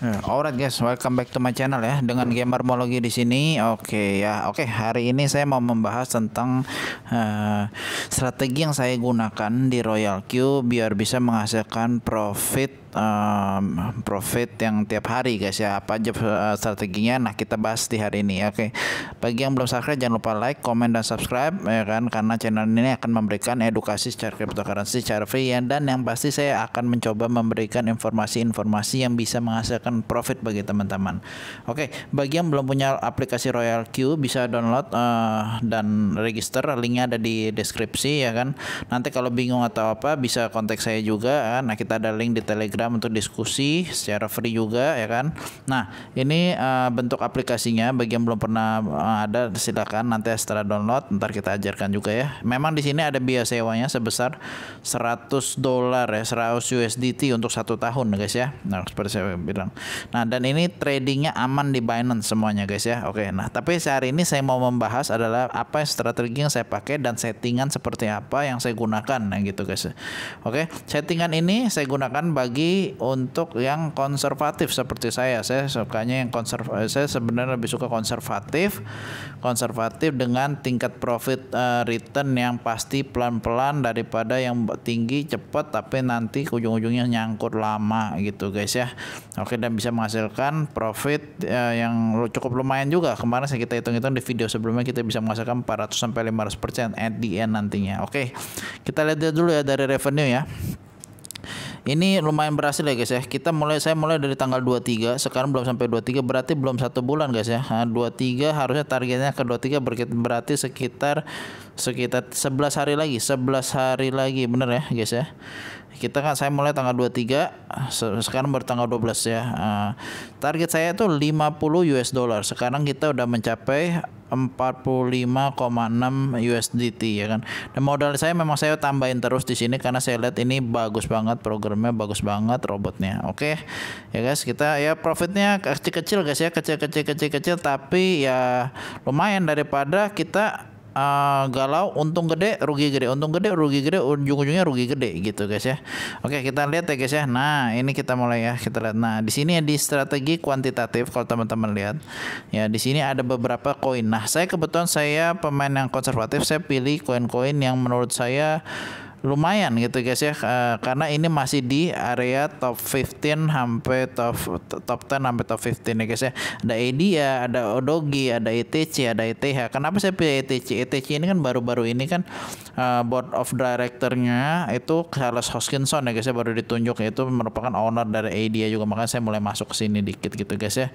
Alright guys, welcome back to my channel ya, dengan Gamermology di sini. Oke, hari ini saya mau membahas tentang strategi yang saya gunakan di Royal Q biar bisa menghasilkan profit yang tiap hari guys ya. Apa aja strateginya? Nah, kita bahas di hari ini. Oke. Bagi yang belum subscribe, jangan lupa like, comment, dan subscribe ya kan, karena channel ini akan memberikan edukasi secara cryptocurrency secara free ya, dan yang pasti saya akan mencoba memberikan informasi-informasi yang bisa menghasilkan profit bagi teman-teman. Oke, bagi yang belum punya aplikasi Royal Q, bisa download dan register, linknya ada di deskripsi ya kan. Nanti kalau bingung atau apa bisa kontak saya juga. Nah, kita ada link di Telegram untuk diskusi secara free juga ya kan. Nah, ini bentuk aplikasinya. Bagi yang belum pernah ada, silakan nanti setelah download ntar kita ajarkan juga ya. Memang di sini ada biaya sewanya sebesar $100 ya, 100 USDT untuk 1 tahun guys ya. Nah, seperti saya bilang. Nah, dan ini tradingnya aman di Binance semuanya guys ya. Oke, nah tapi hari ini saya mau membahas adalah apa strategi yang saya pakai dan settingan seperti apa yang saya gunakan, nah gitu guys. Oke, settingan ini saya gunakan bagi untuk yang konservatif seperti saya. Saya sukanya yang saya sebenarnya lebih suka konservatif dengan tingkat profit return yang pasti pelan-pelan daripada yang tinggi cepat tapi nanti ujung-ujungnya nyangkut lama gitu guys ya. Oke, dan bisa menghasilkan profit yang cukup lumayan juga. Kemarin kita hitung-hitung di video sebelumnya kita bisa menghasilkan 400 sampai 500% at the end nantinya. Oke, kita lihat dulu ya dari revenue ya. Ini lumayan berhasil ya guys ya. Saya mulai dari tanggal 23, sekarang belum sampai 23, berarti belum 1 bulan guys ya. Nah, 23 harusnya targetnya ke 23, berarti sekitar 11 hari lagi. 11 hari lagi bener ya guys ya. Saya mulai tanggal 23, sekarang baru tanggal 12 ya. Target saya itu 50 US dollar. Sekarang kita udah mencapai 45,6 USDT ya kan. Dan modal saya memang saya tambahin terus di sini karena saya lihat ini bagus banget, programnya bagus banget, robotnya. Oke. Ya guys, kita ya profitnya kecil-kecil guys ya, kecil tapi ya lumayan daripada kita galau untung gede rugi gede, untung gede rugi gede, ujung-ujungnya rugi gede gitu guys ya. Oke, kita lihat ya guys ya. Nah, ini kita mulai ya, kita lihat. Nah, di sini di strategi kuantitatif kalau teman-teman lihat ya, di sini ada beberapa koin. Nah, kebetulan saya pemain yang konservatif, saya pilih koin-koin yang menurut saya lumayan gitu guys ya, karena ini masih di area top 15 sampai top 10 sampai top 15 ya guys ya. Ada ADIA, ada Odogi, ada ETC, ada ETH. Kenapa saya pilih ETC? ETC ini kan baru-baru ini kan board of directornya itu Charles Hoskinson ya guys ya, baru ditunjuk, itu merupakan owner dari ADIA juga, makanya saya mulai masuk ke sini dikit gitu guys ya.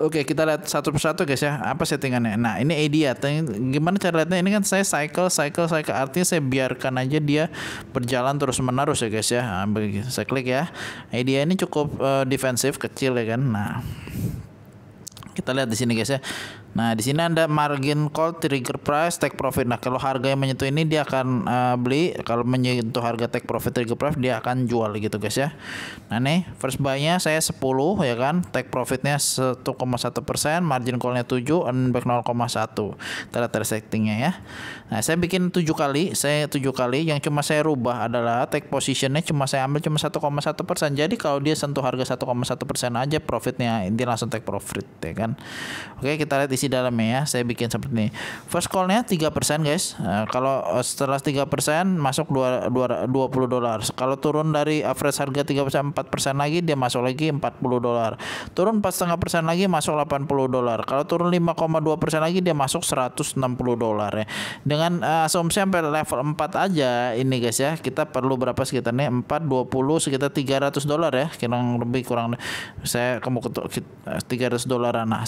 Oke, kita lihat satu persatu guys ya, apa settingannya. Nah, ini ADIA. Gimana cara lihatnya? Ini kan saya cycle, artinya saya biarkan aja dia berjalan terus menerus ya guys ya. Nah, saya klik ya. ADIA ini cukup defensif, kecil ya kan. Nah, kita lihat di sini guys ya. Nah, di sini ada margin call, trigger price, take profit. Nah, kalau harga yang menyentuh ini dia akan beli, kalau menyentuh harga take profit, trigger price dia akan jual gitu guys ya. Nah, nih first buy-nya saya 10 ya kan, take profitnya 1,1%, margin call-nya 7, earn back 0,1. Kita settingnya ya. Nah, saya bikin 7 kali, yang cuma saya rubah adalah take positionnya saya ambil cuma 1,1%. Jadi kalau dia sentuh harga 1,1% aja profitnya, dia langsung take profit ya kan. Oke, kita lihat isi dalamnya ya. Saya bikin seperti ini. First call-nya 3% guys. Kalau setelah 3% masuk $20. Kalau turun dari average harga 3%, 4% lagi dia masuk lagi $40. Turun 4,5% lagi masuk $80. Kalau turun 5,2% lagi dia masuk $160 ya. Dengan asumsi sampai level 4 aja ini guys ya. Kita perlu berapa sekitarnya? 4 20 sekitar $300 ya. Kurang saya $300. Nah,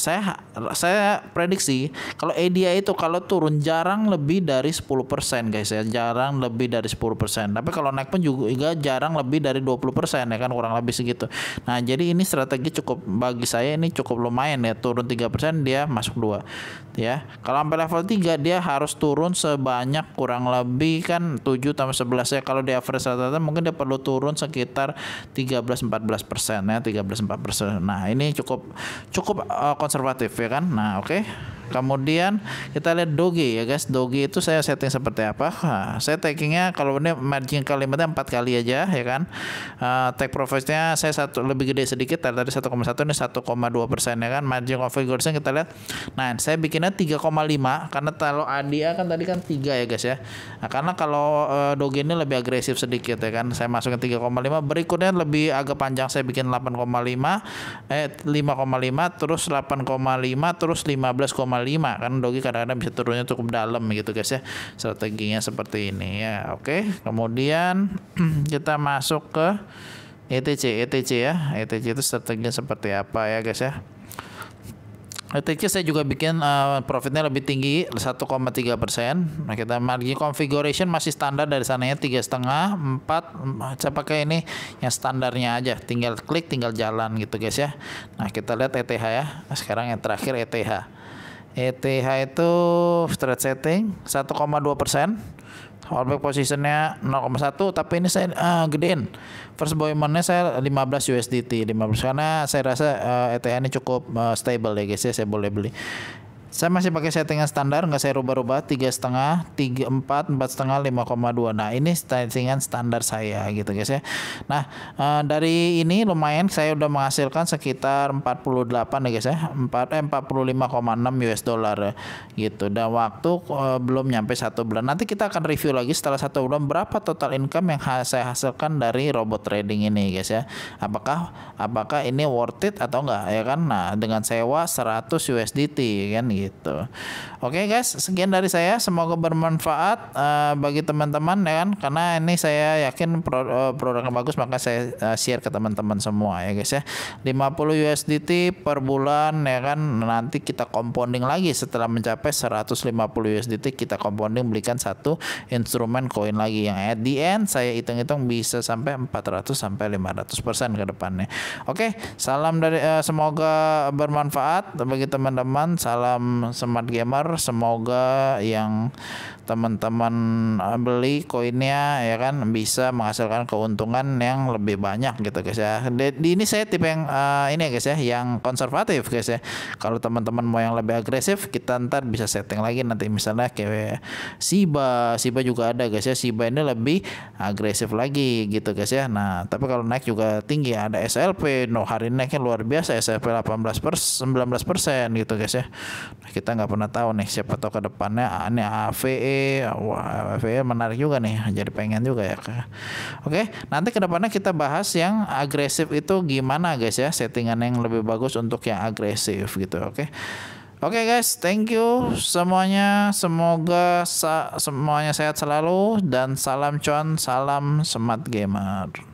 saya prediksi kalau ADIA itu kalau turun jarang lebih dari 10% guys ya, jarang lebih dari 10%. Tapi kalau naik pun juga jarang lebih dari 20% ya kan, kurang lebih segitu. Nah, jadi ini strategi cukup, bagi saya ini cukup lumayan ya, turun 3% dia masuk 2 ya. Kalau sampai level 3 dia harus turun sebanyak kurang lebih kan 7 tambah 11 ya. Kalau di average rata-rata mungkin dia perlu turun sekitar 13-14% ya, 13-14%. Nah, ini cukup konservatif ya kan. Nah, oke. kemudian kita lihat doge ya guys. Doge itu saya setting seperti apa? Nah, saya taggingnya kalau ini margin kalimatnya 4 kali aja ya kan. Take profitnya saya lebih gede sedikit tadi 1,1, ini 1,2% ya kan. Margin configuration kita lihat. Nah, saya bikinnya 3,5 karena kalau ADA kan tadi kan 3 ya guys ya. Nah, karena kalau doge ini lebih agresif sedikit ya kan. Saya masukin 3,5. Berikutnya lebih agak panjang, saya bikin 5,5 terus 8,5 terus 15,5 kan doge kadang-kadang bisa turunnya cukup dalam gitu guys ya. Strateginya seperti ini ya. Oke, kemudian kita masuk ke ETC ya. ETC itu strateginya seperti apa ya guys ya. ETC saya juga bikin profitnya lebih tinggi 1,3%. Nah, kita margin configuration masih standar dari sananya 3,5, 4. Saya pakai ini yang standarnya aja. Tinggal klik, tinggal jalan gitu guys ya. Nah, kita lihat ETH ya. Nah, sekarang yang terakhir ETH. ETH itu trade setting 1,2%. Holdback positionnya 0,1, tapi ini saya gedein. First Boymannya saya 15 USDT 15 karena saya rasa ETH ini cukup stable ya guys ya, saya boleh beli. Saya masih pakai settingan standar, nggak saya rubah-rubah 3,5, 3,4, 4,5, 5,2. Nah, ini settingan standar saya gitu guys ya. Nah, dari ini lumayan saya udah menghasilkan sekitar 48 ya guys ya. 45,6 US dollar gitu. Dan waktu belum nyampe 1 bulan. Nanti kita akan review lagi setelah 1 bulan berapa total income yang saya hasilkan dari robot trading ini guys ya. Apakah ini worth it atau enggak ya kan. Nah, dengan sewa 100 USDT kan gitu. Oke guys, sekian dari saya, semoga bermanfaat bagi teman-teman ya kan, karena ini saya yakin produknya bagus maka saya share ke teman-teman semua ya guys ya. 50 USDT per bulan ya kan, nanti kita compounding lagi setelah mencapai 150 USDT kita compounding belikan satu instrumen koin lagi yang at the end saya hitung-hitung bisa sampai 400 sampai 500% ke depannya. Oke, salam dari semoga bermanfaat bagi teman-teman. Salam smart gamer, semoga yang teman-teman beli koinnya ya kan bisa menghasilkan keuntungan yang lebih banyak gitu guys ya. Di ini saya tipe yang ini ya guys ya, yang konservatif guys ya. Kalau teman-teman mau yang lebih agresif, kita ntar bisa setting lagi nanti, misalnya kayak Shiba juga ada guys ya. Shiba ini lebih agresif lagi gitu guys ya. Nah, tapi kalau naik juga tinggi, ada SLP, hari naiknya luar biasa, SLP 19% gitu guys ya. Nah, kita nggak pernah tahu nih, siapa tahu ke depannya ini AVE, wah AVE menarik juga nih, jadi pengen juga ya. Oke, nanti ke depannya kita bahas yang agresif itu gimana guys ya, settingan yang lebih bagus untuk yang agresif gitu. Oke guys, thank you semuanya, semoga semuanya sehat selalu dan salam cuan, salam smart gamer.